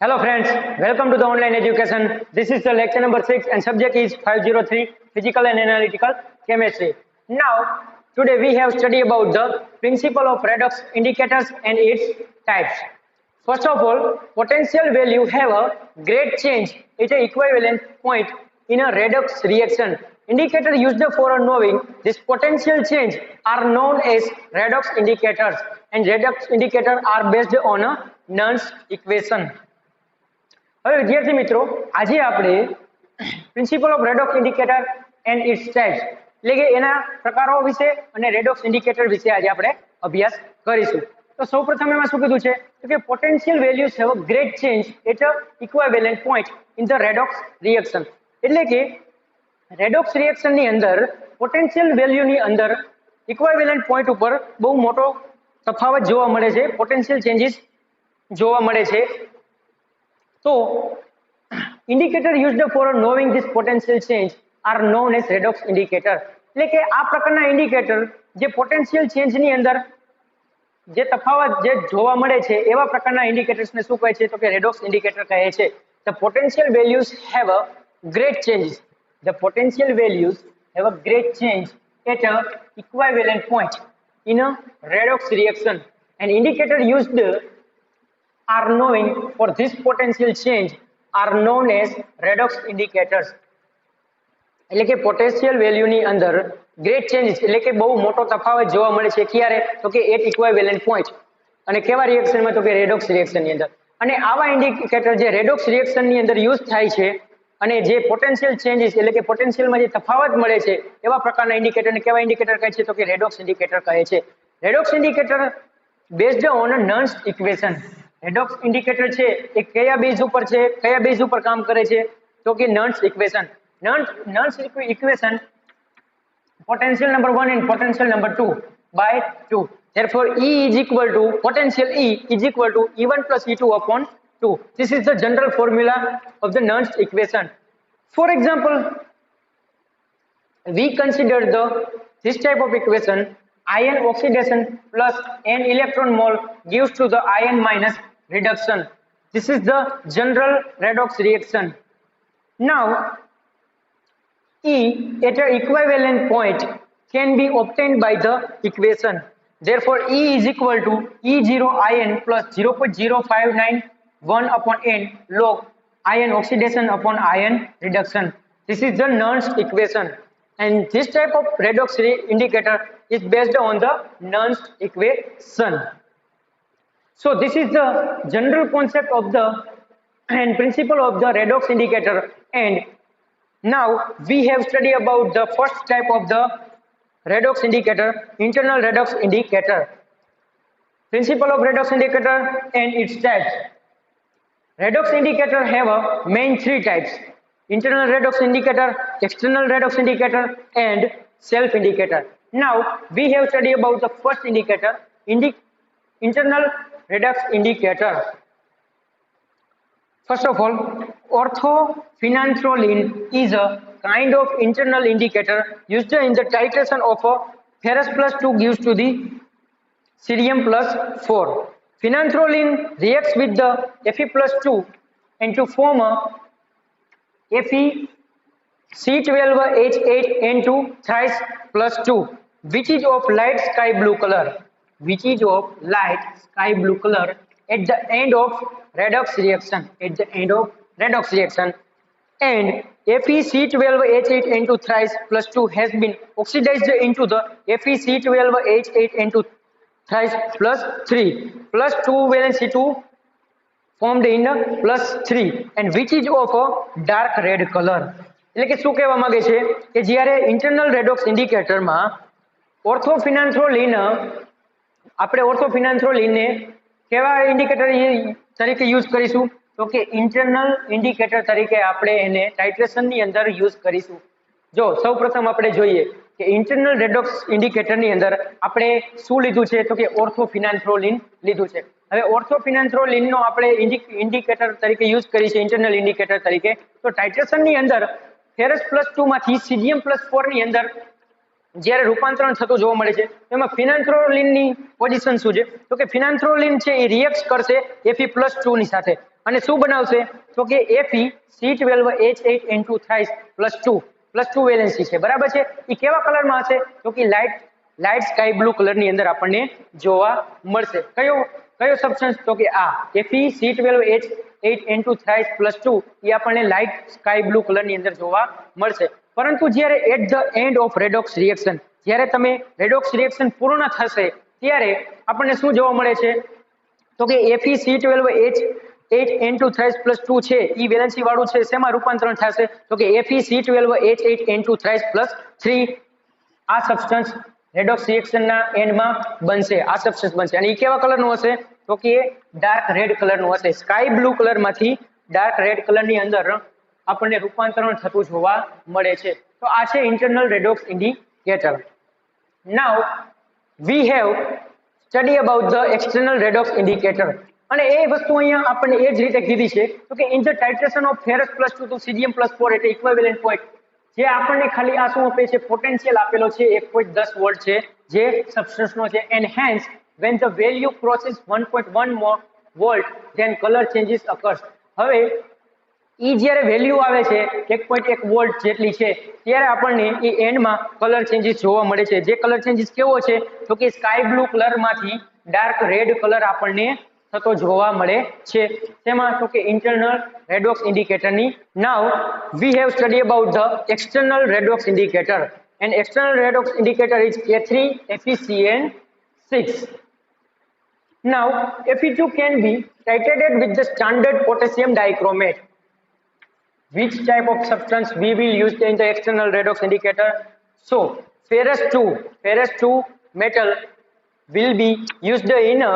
Hello friends, welcome to the online education. This is the lecture number 6 and subject is 503 Physical and Analytical Chemistry. Now, today we have studied about the principle of redox indicators and its types. First of all, potential value have a great change at an equivalent point in a redox reaction. Indicator used for knowing this potential change are known as redox indicators, and redox indicators are based on a Nernst equation. હવે વિદ્યાર્થી મિત્રો આજે આપણે principle of redox indicator and its types એટલે કે એના પ્રકારો વિશે અને રેડોક્સ ઇન્ડિકેટર વિશે આજે આપણે અભ્યાસ કરીશું. તો સૌપ્રથમ એમાં શું કીધું છે કે potential values have a great change at a equivalent point in the redox reaction. એટલે કે રેડોક્સ રિએક્શનની અંદર પોટેન્શિયલ વેલ્યુની અંદર ઇક્વિવેલન્ટ પોઈન્ટ ઉપર બહુ મોટો તફાવત જોવા મળે છે, પોટેન્શિયલ ચેન્જીસ જોવા મળે છે. So, indicator used for knowing this potential change are known as redox indicator. એટલે કે આ પ્રકારના ઇન્ડિકેટર જે પોટેન્શિયલ ચેન્જ ની અંદર જે તફાવત જે જોવા મળે છે એવા પ્રકારના ઇન્ડિકેટર્સ ને શું કહે છે તો કે રેડોક્સ ઇન્ડિકેટર કહે છે. The potential values have a great changes. The potential values have a great change at a equivalent point in a redox reaction. An indicator used are knowing for this potential change are known as redox indicators. એટલે કે potential value ની અંદર great changes એટલે કે બહુ મોટો તફાવત જોવા મળે છે ક્યારે તો કે એટ ઇક્વિવેલન્ટ પોઈન્ટ અને કેવા રિએક્શનમાં તો કે રેડોક્સ રિએક્શન ની અંદર. અને આવા ઇન્ડિકેટર જે રેડોક્સ રિએક્શન ની અંદર યુઝ થાય છે અને જે પોટેન્શિયલ ચેન્જીસ એટલે કે પોટેન્શિયલમાં જે તફાવત મળે છે એવા પ્રકારના ઇન્ડિકેટરને કેવા ઇન્ડિકેટર કહે છે તો કે રેડોક્સ ઇન્ડિકેટર કહે છે. Redox indicator based on Nernst equation. Redox indicator છે એ કયા બેઝ ઉપર છે, કયા બેઝ ઉપર કામ કરે છે તો કે Nernst equation. Nernst equation potential number 1 and potential number 2 by 2. Therefore, E is equal to potential E is equal to E1 plus E2 upon 2. This is the general formula of the Nernst equation. For example, we consider this type of equation: ion oxidation plus n electron mole gives to the ion minus reduction. This is the general redox reaction. Now, E at an equivalent point can be obtained by the equation. Therefore, E is equal to E0 ion plus 0.0591 upon n log ion oxidation upon ion reduction. This is the Nernst equation. And this type of redox indicator is based on the Nernst equation. So this is the general concept of the and principle of the redox indicator. And now we have studied about the first type of the redox indicator, internal redox indicator. Principle of redox indicator and its types. Redox indicator have a main three types: internal redox indicator, external redox indicator, and self indicator. Now we have studied about the first indicator, internal redox indicator. First of all, orthophenanthroline is a kind of internal indicator used in the titration of a ferrous plus 2 gives to the cerium plus 4. Phenanthroline reacts with the Fe plus 2 and to form a FeC12H8N2 thrice plus 2, which is of light sky blue color. Which is of light sky blue color at the end of redox reaction. At the end of redox reaction, and FeC12H8N2 thrice plus 2 has been oxidized into the FeC12H8N2 thrice plus 3 plus 2 valence C2 formed in the plus 3 and which is of a dark red color. એટલે કે શું કહેવા માંગે છે કે જ્યારે internal redox ઇન્ડિકેટરમાં ઓર્થોફિનાન્થ્રોલિન આપણે ઓર્થોફિનાન્થ્રોલિનને કેવા ઇન્ડિકેટર તરીકે યુઝ કરીશું તો કે ઇન્ટરનલ ઇન્ડિકેટર તરીકે આપણે એને ટાઇટ્રેશનની અંદર યુઝ કરીશું. જો સૌપ્રથમ આપણે જોઈએ કે ઇન્ટરનલ રેડોક્સ ઇન્ડિકેટરની અંદર આપણે શું લીધું છે તો કે ઓર્થોફિનાન્થ્રોલિન લીધું છે. હવે ઓર્થોફિનાન્થ્રોલિનનો આપણે ઇન્ડિકેટર તરીકે યુઝ કરી છે ઇન્ટરનલ ઇન્ડિકેટર તરીકે. તો ટાઇટ્રેશનની અંદર ફેરસ પ્લસ 2 માંથી સીરિયમ પ્લસ 4 ની અંદર જ્યારે રૂપાંતરણ થતું જોવા મળે છે એમાં ફિનાન્થ્રોલિનની પોઝિશન શું છે તો કે ફિનાન્થ્રોલિન છે એ રિએક્ટ કરશે Fe+2 ની સાથે અને શું બનાવશે તો કે Fe C12H8N2 થ્રાઇસ +2 વેલેન્સી છે બરાબર છે એ કેવા કલરમાં હશે તો કે લાઇટ સ્કાય બ્લુ કલરની અંદર આપણને જોવા મળશે કયો સબસ્ટન્સ તો કે આ Fe C12H8N2 થ્રાઇસ +2 એ આપણને લાઇટ સ્કાય બ્લુ કલરની અંદર જોવા મળશે પરંતુ જ્યારે at the end of redox reaction જ્યારે તમે રેડોક્સ રિએક્શન પૂર્ણ થશે ત્યારે આપણને શું જોવા મળે છે તો કે FeC12H8N2 થ્રાઇસ +2 છે ઈ વેલેન્સી વાળું છે શેમાં રૂપાંતરણ થશે તો કે FeC12H8N2 થ્રાઇસ +3 આ સબસ્ટન્સ રેડોક્સ રિએક્શનના એન્ડમાં બનશે આ સબસ્ટન્સ બનશે અને ઈ કેવા કલરનું હશે તો કે ડાર્ક રેડ કલરનું હશે સ્કાય બ્લુ કલરમાંથી ડાર્ક રેડ કલરની અંદર આપણને રૂપાંતરણ થતું જોવા મળે છે તો આ છે internal redox indicator now we have study about the external redox indicator અને એ વસ્તુ અહીંયા આપણને એ જ રીતે કીધી છે તો કે in the titration of ferrous +2 to Cesium+4 એટલે ઇક્વિવેલન્ટ પોઈન્ટ જે આપણને ખાલી આ શું આપે છે પોટેન્શિયલ આપેલો છે 1.10 વોલ્ટ છે જે સબસ્ટન્સનો છે and hence when the value crosses 1.1 volt then color changes occurs હવે ઈ જ્યારે વેલ્યુ આવે છે 1.1 વોલ્ટ જેટલી છે ત્યારે આપણને એ એન્ડમાં કલર ચેન્જીસ જોવા મળે છે જે કલર ચેન્જીસ કેવો છે તો કે સ્કાય બ્લુ કલરમાંથી ડાર્ક રેડ કલર આપણને થતો જોવા મળે છે તેમાં તો કે ઇન્ટરનલ રેડોક્સ ઇન્ડિકેટરની now we have study about the external redox indicator and external redox indicator is Fe3FeCN6 now Fe2 can be titrated with the standard potassium dichromate. Which type of substance we will use in the external redox indicator? So ferrous 2 metal will be used in a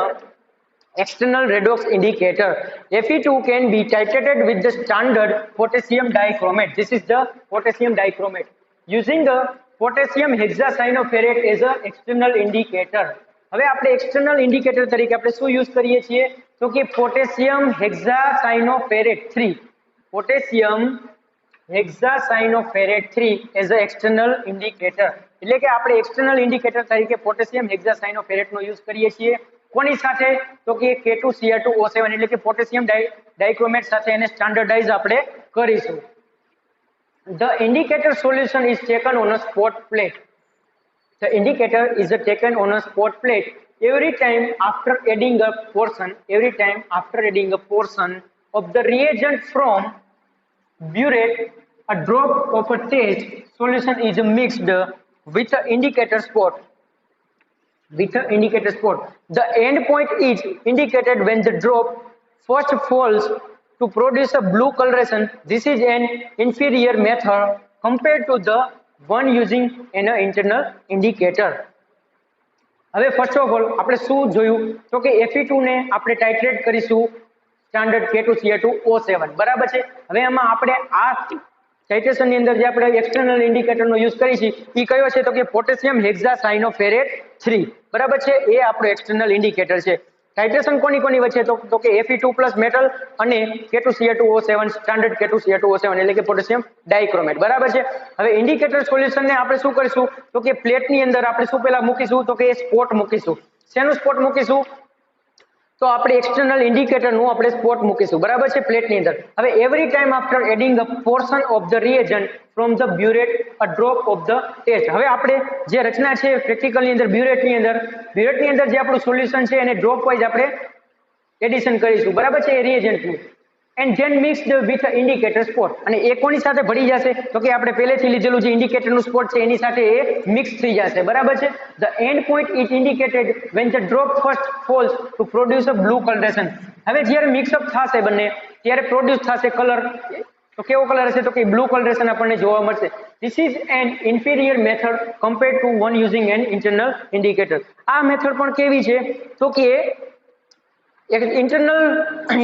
external redox indicator. Fe2 can be titrated with the standard potassium dichromate. This is the potassium dichromate. Using the potassium hexacyanoferrate as a external indicator. હવે આપણે external indicator તરીકે આપણે શું use કરીએ છીએ તો કે potassium hexacyanoferrate 3 potassium hexacyanoferrate 3 as a external indicator એટલે કે આપણે એક્સટર્નલ ઇન્ડિકેટર તરીકે પોટેશિયમ હેક્સાસાયનોફેરેટ નો યુઝ કરીએ છીએ કોની સાથે તો કે K2Cr2O7 એટલે કે પોટેશિયમ ડાઇક્રોમેટ સાથે એને સ્ટાન્ડર્ડાઇઝ આપણે કરીશું. The indicator solution is taken on a spot plate. The indicator is taken on a spot plate every time after adding a portion of the reagent from burette. A drop of a test solution is mixed with the indicator spot. The end point is indicated when the drop first falls to produce a blue coloration. This is an inferior method compared to the one using an internal indicator. હવે first of all આપણે શું જોયું તો કે Fe2 ને આપણે ટાઇટ્રેટ કરીશું standard K2Cr2O7 બરાબર છે. હવે આમાં આપણે આ ટાઇટ્રેશન ની અંદર જે આપણે એક્સટર્નલ ઇન્ડિકેટર નો યુઝ કરીશું એ કયો છે તો કે પોટેશિયમ હેક્સાસાયનોફેરેટ 3 બરાબર છે એ આપણો એક્સટર્નલ ઇન્ડિકેટર છે. ટાઇટ્રેશન કોની વચ્ચે તો કે Fe2+ મેટલ અને K2Cr2O7 સ્ટાન્ડર્ડ K2Cr2O7 એટલે કે પોટેશિયમ ડાઇક્રોમેટ બરાબર છે. હવે ઇન્ડિકેટર સોલ્યુશન ને આપણે શું કરીશું તો કે પ્લેટ ની અંદર આપણે શું પહેલા મૂકીશું તો કે સ્પોટ મૂકીશું. શેનું સ્પોટ મૂકીશું તો આપણે એક્સટર્નલ ઇન્ડિકેટર નું આપણે સ્પોટ મૂકીશું બરાબર છે પ્લેટ ની અંદર. હવે every time after adding a portion of the reagent from the burette a drop of the test. હવે આપણે જે રચના છે પ્રેક્ટિકલ ની અંદર બ્યુરેટ ની અંદર જે આપણું સોલ્યુશન છે એને ડ્રોપ વાઇઝ આપણે એડિશન કરીશું બરાબર છે એ રિએજન્ટ નું and then mixed with indicator spot. અને એ કોની સાથે ભળી જશે તો કે આપણે પહેલેથી લીધેલું જે ઇન્ડિકેટર નું સ્પોટ છે એની સાથે એ મિક્સ થઈ જશે બરાબર છે. The end point is indicated when the drop first falls to produce a blue coloration. હવે જ્યારે મિક્સઅપ થશે બંને ત્યારે પ્રોડ્યુસ થશે કલર તો કેવો કલર હશે તો કે બ્લુ કલરેશન આપણને જોવા મળશે. This is an inferior method compared to one using an internal indicator. આ મેથડ પણ કેવી છે તો કે એક ઇન્ટરનલ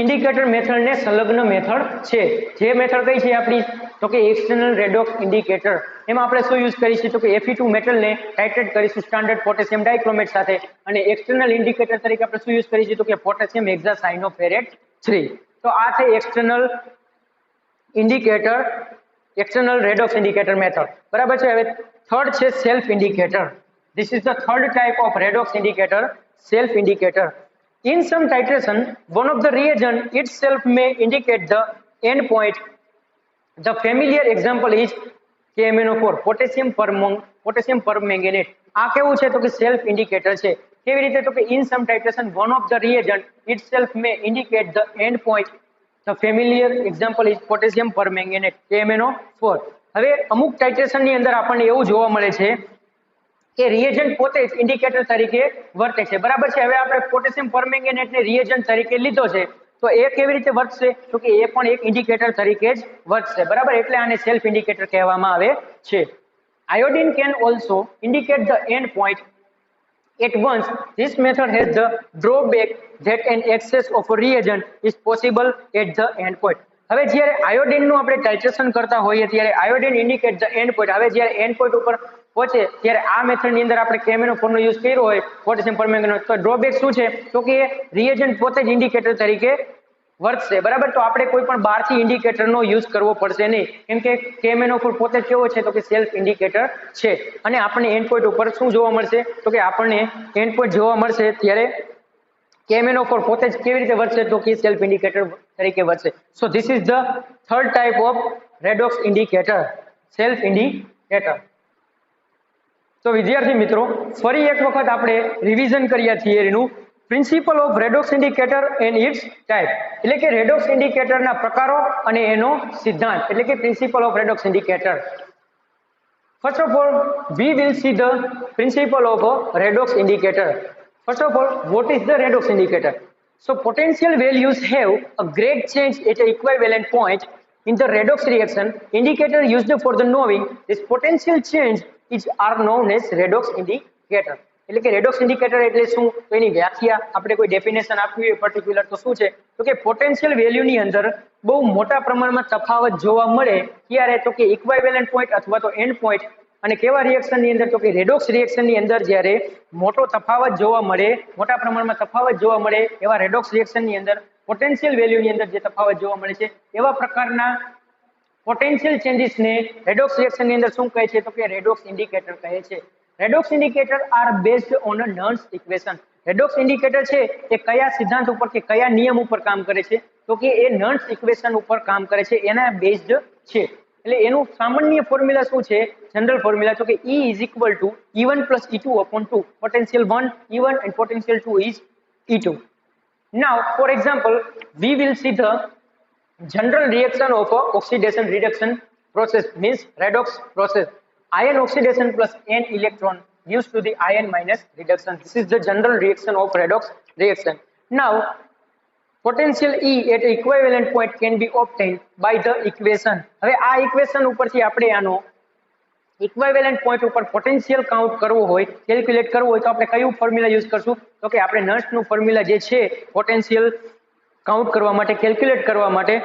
ઇન્ડિકેટર મેથડ ને સંલગ્ન મેથડ છે. જે મેથડ કઈ છે આપણી તો કે એક્સટર્નલ રેડોક્સ ઇન્ડિકેટર. એમાં આપણે શું યુઝ કરીશું તો કે Fe2 મેટલ ને ટાઇટ્રેટ કરીશું સ્ટાન્ડર્ડ પોટેશિયમ ડાઇક્રોમેટ સાથે અને એક્સટર્નલ ઇન્ડિકેટર તરીકે આપણે શું યુઝ કરીશું તો કે પોટેશિયમ હેક્સાસાયનોફેરેટ 3. તો આ છે external indicator external redox indicator method બરાબર છે. હવે થર્ડ છે self indicator. This is the third type of redox indicator, self indicator. In some titration, one of the reagent itself may indicate the end point. The familiar example is KMnO4, potassium permanganate. આ કેવું છે તો કે self indicator છે. કેવી રીતે તો કે in some titration one of the reagent itself may indicate the end point. The familiar example is potassium permanganate, KMnO4. હવે અમુક ટાઇટ્રેશન ની અંદર આપણને એવું જોવા મળે છે કે રિએજન્ટ પોતે જ ઇન્ડિકેટર તરીકે વર્તે છે. બરાબર છે. હવે આપણે પોટેશિયમ પરમેંગેનેટ ને રિએજન્ટ તરીકે લીધો છે તો એ કેવી રીતે વર્તશે તો કે એ પણ એક ઇન્ડિકેટર તરીકે જ વર્તશે. બરાબર, એટલે આને સેલ્ફ ઇન્ડિકેટર કહેવામાં આવે છે. Iodine can also indicate the end point. At once, this method has the drawback that an excess of a reagent is possible at the end point. હવે જ્યારે આયોડિન નું આપણે ટાઇટ્રેશન કરતા હોઈએ ત્યારે iodine indicate the end point. હવે જ્યારે end point ઉપર પહોંચે ત્યારે આ મેથડ ની અંદર આપણે KMnO4 નો યુઝ કર્યો હોય પોટેશિયમ પરમેંગેનેટ, તો ડ્રોબેક શું છે તો કે રિએજન્ટ પોતે જ ઇન્ડિકેટર તરીકે વર્તશે. બરાબર, તો આપણે કોઈ પણ બહારથી ઇન્ડિકેટર નો યુઝ કરવો પડશે નહીં, કેમ કે KMnO4 પોતે કેવો છે તો કે સેલ્ફ ઇન્ડિકેટર છે. અને આપણને એન્ડ પોઈન્ટ ઉપર શું જોવા મળશે તો કે આપણને એન્ડ પોઈન્ટ જોવા મળશે ત્યારે KMnO4 પોતે જ કેવી રીતે વર્તશે તો કે સેલ્ફ ઇન્ડિકેટર તરીકે વર્તશે. So this is the third type of redox indicator, self indicator. તો વિદ્યાર્થી મિત્રો ફરી એક વખત આપણે રિવિઝન કર્યા થિયરીનું principle of redox indicator and its type, એટલે કે રેડોક્સ ઇન્ડિકેટરના પ્રકારો અને એનો સિદ્ધાંત, એટલે કે principal of redox indicator. First of all, we will see the principle of a redox indicator. First of all, what is the redox indicator? So potential values have a great change at an equivalent point in the redox reaction. Indicator used for the knowing this potential change are known as redox indicator. એટલે કે redox indicator એટલે શું તો એની વ્યાખ્યા આપણે કોઈ definition આપવી હોય પર્ટિક્યુલર તો શું છે તો કે પોટેન્શિયલ વેલ્યુની અંદર બહુ મોટા પ્રમાણમાં તફાવત જોવા મળે ત્યારે તો કે ઇક્વિવેલન્ટ પોઈન્ટ અથવા તો એન્ડ પોઈન્ટ. અને કેવા રિએક્શનની અંદર તો કે રેડોક્સ રિએક્શનની અંદર જ્યારે મોટો તફાવત જોવા મળે, મોટા પ્રમાણમાં તફાવત જોવા મળે એવા રેડોક્સ રિએક્શનની અંદર પોટેન્શિયલ વેલ્યુની અંદર જે તફાવત જોવા મળે છે એવા પ્રકારના પોટેન્શિયલ ચેન્જીસને રેડોક્સ રિએક્શનની અંદર શું કહે છે તો કે રેડોક્સ ઇન્ડિકેટર કહે છે. Redox indicator are based on a Nernst equation. Redox indicator છે એ કયા સિદ્ધાંત ઉપર કે કયા નિયમ ઉપર કામ કરે છે તો કે એ નર્ન્સ ઇક્વેશન ઉપર કામ કરે છે, એના બેઝડ છે. એટલે એનું સામાન્ય ફોર્મ્યુલા શું છે, જનરલ ફોર્મ્યુલા તો કે E is equal to E1 plus E2 upon 2. Potential 1 E1 and potential 2 is E2. Now, for example, we will see the general reaction of a oxidation reduction process, means redox process. Ion oxidation plus n electron gives to the ion minus reduction. This is the general reaction of redox reaction. Now, potential E at equivalent point can be obtained by the equation. હવે આ equation ઉપરથી આપણે આનો equivalent point ઉપર potential count કરવો હોય, calculate કરવું હોય તો આપણે કયું ફોર્મ્યુલા યુઝ કરશું તો કે આપણે નર્સનું ફોર્મ્યુલા જે છે પોટેન્શિયલ કાઉન્ટ કરવા માટે, કેલ્ક્યુલેટ કરવા માટે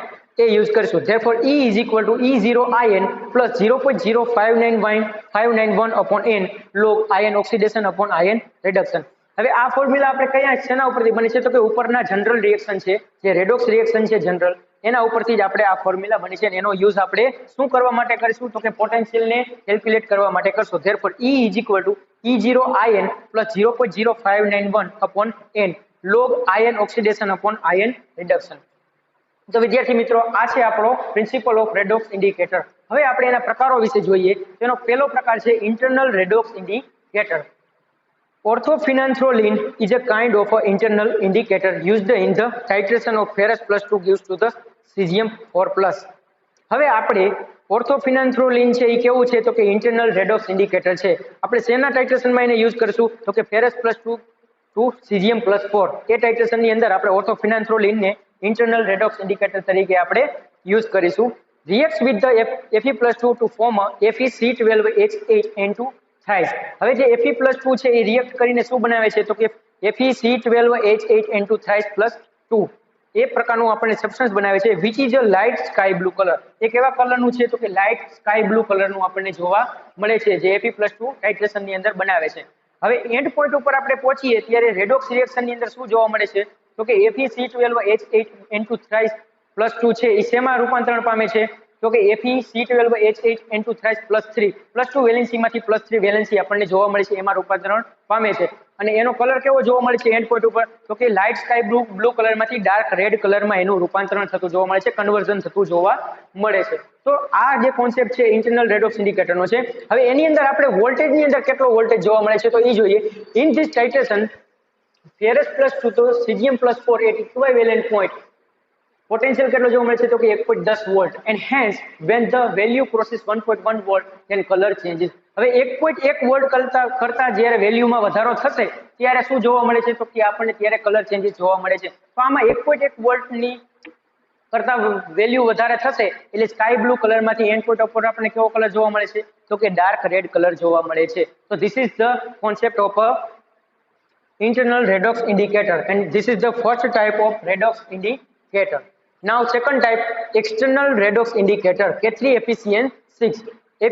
એ યુઝ કરીશું. Therefore E is equal to E0 ion plus 0.0591 upon n log ion oxidation upon ion reduction. હવે આ ફોર્મ્યુલા આપણે કયા શેના ઉપરથી બને છે તો કે ઉપરના જનરલ રિએક્શન છે જે રેડોક્સ રિએક્શન છે જનરલ, એના ઉપરથી જ આપણે આ ફોર્મ્યુલા બની છે. એનો યુઝ આપણે શું કરવા માટે કરીશું તો કે પોટેન્શિયલને કેલ્ક્યુલેટ કરવા માટે કરશું. Therefore E is equal to E0 ion plus 0.0591 upon n log ion oxidation upon ion reduction. તો વિદ્યાર્થી મિત્રો આ છે આપણો પ્રિન્સિપલ ઓફ રેડોક્સ ઇન્ડિકેટર. હવે આપણે એના પ્રકારો વિશે જોઈએ. તેનો પહેલો પ્રકાર છે internal redox indicator. Orthophenanthroline is a kind of an internal indicator used in the titration of ferrous plus 2 gives to the cesium 4+. હવે આપણે ઓર્થોફિનાન્થ્રોલિન છે એ કેવું છે તો કે ઇન્ટરનલ રેડોક્સ ઇન્ડિકેટર છે. આપણે શેના ટાઇટ્રેશનમાં એને યુઝ કરશું તો કે ફેરસ +2 ટુ cesium +4 એ ટાઇટ્રેશનની અંદર આપણે ઓર્થોફિનાન્થ્રોલિનને ઇન્ટરનલ રેડોક્સ ઇન્ડિકેટર તરીકે આપણે યુઝ કરીશું. Reacts with the Fe+2 to form a FeC12H8N2 thrice. હવે જે Fe+2 છે એ રિએક્ટ કરીને શું બનાવે છે તો કે FeC12H8N2 thrice +2 એ પ્રકારનું આપણને સબસ્ટન્સ બનાવે છે which is a light sky blue color. એક એવા કલરનું છે તો કે લાઇટ સ્કાય બ્લુ કલરનું આપણને જોવા મળે છે જે Fe+2 ટાઇટ્રેશનની અંદર બનાવે છે. હવે એન્ડ પોઈન્ટ ઉપર આપણે પહોંચીએ ત્યારે રેડોક્સ રિએક્શનની અંદર શું જોવા મળે છે તો કે FeC12H8N2 thrice +2 છે એ શેમાં રૂપાંતરણ પામે છે તો કે Fe C12H8 થ્રાઇસ +2 વેલેન્સીમાંથી +3 વેલેન્સી આપણને જોવા મળે છે, એમાં રૂપાંતરણ પામે છે. અને એનો કલર કેવો જોવા મળે છે એન્ડ પોઈન્ટ ઉપર, તો કે લાઇટ સ્કાય બ્લુ કલરમાંથી ડાર્ક રેડ કલરમાં એનું રૂપાંતરણ થતું જોવા મળે છે, કન્વર્ઝન થતું જોવા મળે છે. તો આ જે કોન્સેપ્ટ છે ઇન્ટરનલ રેડોક્સ ઇન્ડિકેટરનો છે. હવે એની અંદર આપણે વોલ્ટેજની અંદર કેટલો વોલ્ટેજ જોવા મળે છે તો એ જોઈએ. ઇન ધીસ ટાઇટ્રેશન ferrous +2 તો cesium+4 at equivalent point potential કેટલો જોવા મળે છે તો કે 1.10 volt, and hence when the value crosses 1.1 volt then color changes. હવે 1.1 વોલ્ટ કરતા જ્યારે વેલ્યુમાં વધારો થશે ત્યારે શું જોવા મળે છે તો કે આપણને ત્યારે કલર ચેન્જીસ જોવા મળે છે. તો આમાં 1.1 વોલ્ટની કરતા વેલ્યુ વધારે થશે એટલે સ્કાય બ્લુ કલરમાંથી એન્ડ પોઈન્ટ ઉપર આપણને કેવો કલર જોવા મળે છે તો કે ડાર્ક રેડ કલર જોવા મળે છે. તો this is the concept of a internal redox indicator, and this is the first type of redox indicator. Now second type, external redox indicator, K3FeCN6.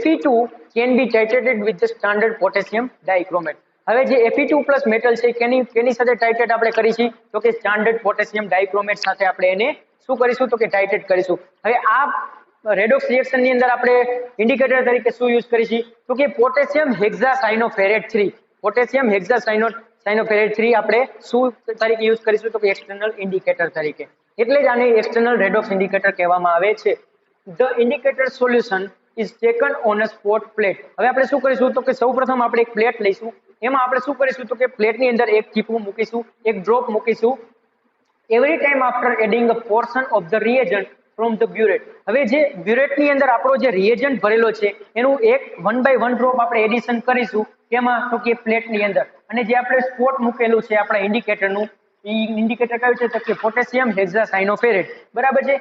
Fe2 can be titrated with the standard potassium dichromate. હવે જે Fe2 plus metal છે કેની સાથે ટાઇટ્રેટ આપણે કરીશું તો કે standard potassium ડાઇક્રોમેટ સાથે આપણે એને શું કરીશું તો કે ટાઇટ્રેટ કરીશું. હવે આ રેડોક્સ રિએક્શન ની અંદર આપણે ઇન્ડિકેટર તરીકે શું યુઝ કરીશું તો કે પોટેશિયમ હેક્સાસાયનોફેરેટ 3, પોટેશિયમ હેક્સાસાયનોફેરેટ 3 આપણે શું તરીકે યુઝ કરીશું તો કે એક્સટર્નલ ઇન્ડિકેટર તરીકે. એટલે જ આને એક્સટર્નલ રેડોક્સ ઇન્ડિકેટર કહેવામાં આવે છે. The indicator solution is taken on a spot plate. હવે આપણે શું કરીશું તો કે સૌપ્રથમ આપણે એક પ્લેટ લઈશું, એમાં આપણે શું કરીશું તો કે પ્લેટની અંદર એક ટીપું મૂકીશું, એક ડ્રોપ મૂકીશું. Every time after adding a portion of the reagent from the burette. હવે જે બ્યુરેટની અંદર આપણો જે રિએજન્ટ ભરેલો છે એનું એક 1 by 1 ડ્રોપ આપણે એડિશન કરીશું કેમાં તો કે પ્લેટની અંદર. અને જે આપણે સ્પોટ મૂકેલું છે આપણા ઇન્ડિકેટરનું, એ ઇન્ડિકેટર કયું છે તો કે પોટેશિયમ હેક્સાસાયનોફેરેટ, બરાબર છે.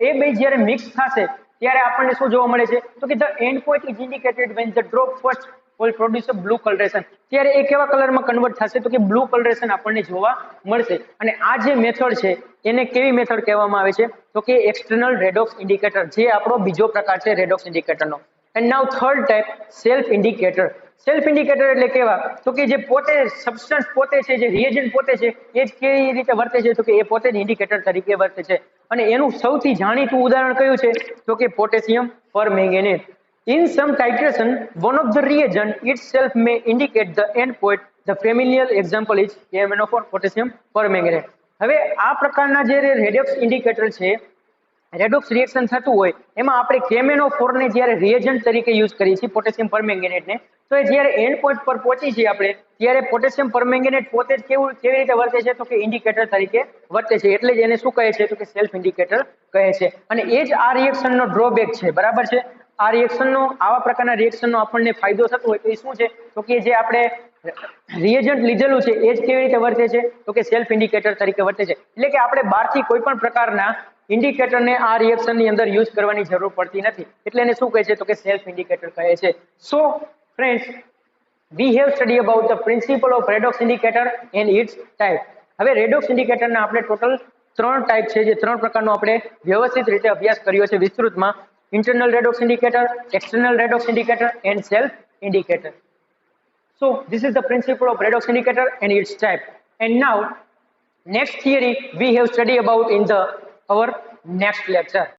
એ બે જ્યારે મિક્સ થશે ત્યારે આપણને શું જોવા મળે છે તો કે the end point is indicated when the drop first will produce a blue coloration. ત્યારે એ કેવા કલરમાં કન્વર્ટ થશે તો કે બ્લુ કલરેશન આપણને જોવા મળશે. અને આ જે મેથડ છે એને કેવી મેથડ કહેવામાં આવે છે તો કે એક્સટર્નલ રેડોક્સ ઇન્ડિકેટર, જે આપણો બીજો પ્રકાર છે રેડોક્સ ઇન્ડિકેટરનો. And now third type, self indicator. Self indicator એટલે કેવા તો કે જે પોતે સબસ્ટન્સ પોતે છે, જે રિએજન્ટ પોતે છે એ જ કેવી રીતે વર્તે છે તો કે એ પોતે જ ઇન્ડિકેટર તરીકે વર્તે છે. અને એનું સૌથી જાણીતું ઉદાહરણ કયું છે તો કે potassium permanganate. In some titration, one of the reagent itself may indicate the end point. The familiar example is KMnO4, potassium permanganate. હવે આ પ્રકારના જે રેડોક્સ ઇન્ડિકેટર છે, રેડોક્સ રિએક્શન થતું હોય એમાં આપણે KMnO4 ને જ્યારે રિએજન્ટ તરીકે યુઝ કરીએ છીએ, પોટેશિયમ પરમેંગેનેટ ને, તો એ જ્યારે એન્ડ પોઈન્ટ પર પહોંચી છીએ આપણે ત્યારે પોટેશિયમ પરમેંગેનેટ પોતે જ કેવી રીતે વર્તે છે તો કે ઇન્ડિકેટર તરીકે વર્તે છે. એટલે જ એને શું કહે છે તો કે સેલ્ફ ઇન્ડિકેટર કહે છે. અને એ જ આ રિએક્શનનો ડ્રોબેક છે, બરાબર છે. આ રિએક્શનનો, આવા પ્રકારના રિએક્શનનો આપણને ફાયદો થતો હોય તો એ શું છે તો કે જે આપણે રિએજન્ટ લીધેલું છે એ જ કેવી રીતે વર્તે છે તો કે સેલ્ફ ઇન્ડિકેટર તરીકે વર્તે છે. એટલે કે આપણે બહારથી કોઈ પણ પ્રકારના ઇન્ડિકેટરને આ રિએક્શનની અંદર યુઝ કરવાની જરૂર પડતી નથી. એટલે એને શું કહે છે તો કે સેલ્ફ ઇન્ડિકેટર કહે છે. So friends, we have studied about the principle of redox indicator and its type. હવે રેડોક્સ ઇન્ડિકેટરના આપણે ટોટલ 3 ટાઈપ છે, જે 3 પ્રકારનો આપણે વ્યવસ્થિત રીતે અભ્યાસ કર્યો છે વિસ્તૃતમાં. Internal redox indicator, external redox indicator, and self indicator. So this is the principle of redox indicator and its type. And now next theory we have studied about in our next lecture.